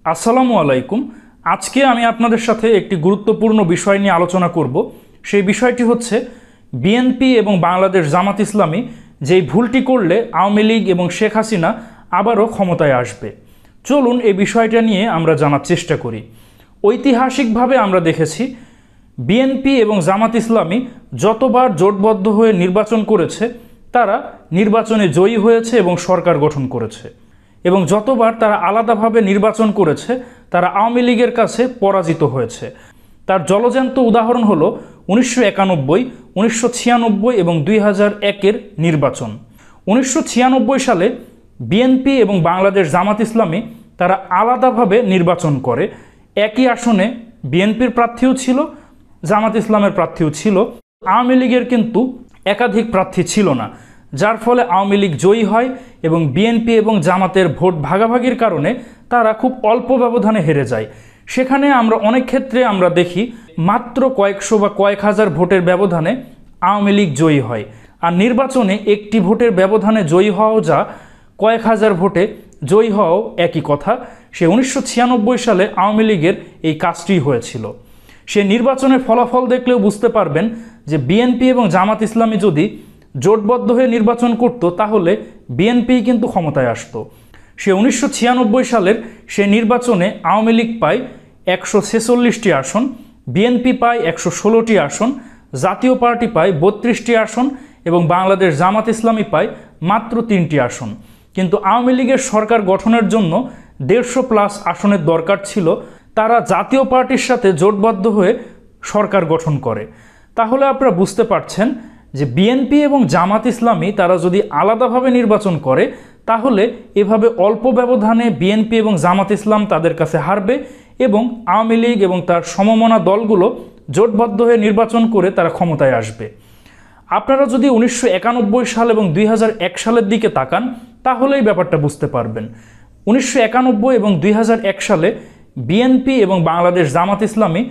আসসালামু আলাইকুম। আজকে আমি আপনাদের সাথে একটি গুরুত্বপূর্ণ বিষয় নিয়ে আলোচনা করব। সেই বিষয়টি হচ্ছে বিএনপি এবং বাংলাদেশ জামাত ইসলামী যেই ভুলটি করলে আওয়ামী লীগ এবং শেখ হাসিনা আবারও ক্ষমতায় আসবে। চলুন এই বিষয়টা নিয়ে আমরা জানার চেষ্টা করি। ঐতিহাসিকভাবে আমরা দেখেছি বিএনপি এবং জামাত ইসলামী যতবার জোটবদ্ধ হয়ে নির্বাচন করেছে তারা নির্বাচনে জয়ী হয়েছে এবং সরকার গঠন করেছে, এবং যতবার তারা আলাদাভাবে নির্বাচন করেছে তারা আওয়ামী লীগের কাছে পরাজিত হয়েছে। তার জলজ্যান্ত উদাহরণ হলো 1991, 1996 এবং 2001-এর নির্বাচন। 1996 সালে বিএনপি এবং বাংলাদেশ জামাত ইসলামী তারা আলাদাভাবে নির্বাচন করে। একই আসনে বিএনপির প্রার্থীও ছিল, জামাত ইসলামের প্রার্থীও ছিল। আওয়ামী লীগের কিন্তু একাধিক প্রার্থী ছিল না, যার ফলে আওয়ামী লীগ জয়ী হয় এবং বিএনপি এবং জামাতের ভোট ভাগাভাগির কারণে তারা খুব অল্প ব্যবধানে হেরে যায়। সেখানে আমরা অনেক ক্ষেত্রে আমরা দেখি মাত্র কয়েকশো বা কয়েক হাজার ভোটের ব্যবধানে আওয়ামী লীগ জয়ী হয়। আর নির্বাচনে একটি ভোটের ব্যবধানে জয়ী হওয়াও যা, কয়েক হাজার ভোটে জয়ী হওয়াও একই কথা। সে 1996 সালে আওয়ামী লীগের এই কাজটি হয়েছিল। সে নির্বাচনের ফলাফল দেখলেও বুঝতে পারবেন যে বিএনপি এবং জামাত ইসলামী যদি জোটবদ্ধ হয়ে নির্বাচন করত তাহলে বিএনপি কিন্তু ক্ষমতায় আসতো। সে 1996 সালের সে নির্বাচনে আওয়ামী লীগ পায় 146টি আসন, বিএনপি পায় 116টি আসন, জাতীয় পার্টি পায় 32টি আসন এবং বাংলাদেশ জামাত ইসলামী পায় মাত্র 3টি আসন। কিন্তু আওয়ামী লীগের সরকার গঠনের জন্য 150+ আসনের দরকার ছিল। তারা জাতীয় পার্টির সাথে জোটবদ্ধ হয়ে সরকার গঠন করে। তাহলে আপনারা বুঝতে পারছেন যে বিএনপি এবং জামাত ইসলামী তারা যদি আলাদাভাবে নির্বাচন করে তাহলে এভাবে অল্প ব্যবধানে বিএনপি এবং জামাত ইসলাম তাদের কাছে হারবে এবং আওয়ামী লীগ এবং তার সমমনা দলগুলো জোটবদ্ধ হয়ে নির্বাচন করে তারা ক্ষমতায় আসবে। আপনারা যদি 1991 সাল এবং 2001 সালের দিকে তাকান তাহলে এই ব্যাপারটা বুঝতে পারবেন। 1991 এবং 2001 সালে বিএনপি এবং বাংলাদেশ জামাত ইসলামী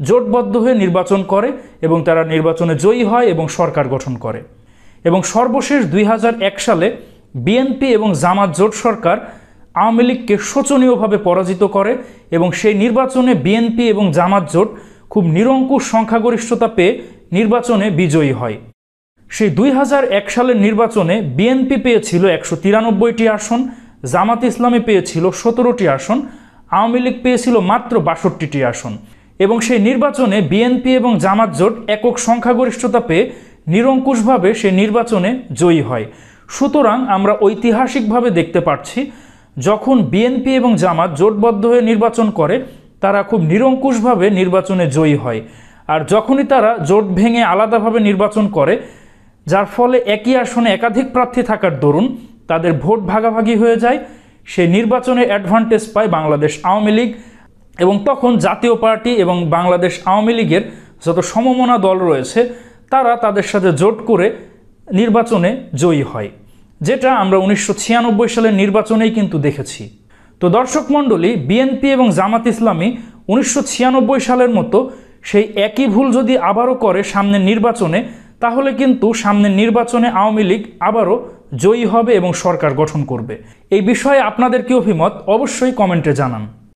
জোটবদ্ধ হয়ে নির্বাচন করে এবং তারা নির্বাচনে জয়ী হয় এবং সরকার গঠন করে। এবং সর্বশেষ 2001 সালে বিএনপি এবং জামাত জোট সরকার আওয়ামী লীগকে শোচনীয়ভাবে পরাজিত করে এবং সেই নির্বাচনে বিএনপি এবং জামাত জোট খুব নিরঙ্কুশ সংখ্যাগরিষ্ঠতা পেয়ে নির্বাচনে বিজয়ী হয়। সেই 2001 সালের নির্বাচনে বিএনপি পেয়েছিল 193টি আসন, জামাত ইসলামী পেয়েছিল 17টি আসন, আওয়ামী লীগ পেয়েছিল মাত্র 62টি আসন। এবং সেই নির্বাচনে বিএনপি এবং জামাত জোট একক সংখ্যাগরিষ্ঠতা পেয়ে নিরঙ্কুশভাবে সেই নির্বাচনে জয়ী হয়। সুতরাং আমরা ঐতিহাসিকভাবে দেখতে পাচ্ছি যখন বিএনপি এবং জামাত জোটবদ্ধ হয়ে নির্বাচন করে তারা খুব নিরঙ্কুশভাবে নির্বাচনে জয়ী হয়। আর যখনই তারা জোট ভেঙে আলাদাভাবে নির্বাচন করে, যার ফলে একই আসনে একাধিক প্রার্থী থাকার দরুন তাদের ভোট ভাগাভাগি হয়ে যায়, সেই নির্বাচনে অ্যাডভান্টেজ পায় বাংলাদেশ আওয়ামী লীগ। এবং তখন জাতীয় পার্টি এবং বাংলাদেশ আওয়ামী লীগের যত সমমনা দল রয়েছে তারা তাদের সাথে জোট করে নির্বাচনে জয়ী হয়, যেটা আমরা 1996 সালের নির্বাচনেই কিন্তু দেখেছি। তো দর্শক মণ্ডলী, বিএনপি এবং জামাত ইসলামী 1996 সালের মতো সেই একই ভুল যদি আবারও করে সামনের নির্বাচনে, তাহলে কিন্তু সামনের নির্বাচনে আওয়ামী লীগ আবারও জয়ী হবে এবং সরকার গঠন করবে। এই বিষয়ে আপনাদের কি অভিমত অবশ্যই কমেন্টে জানান।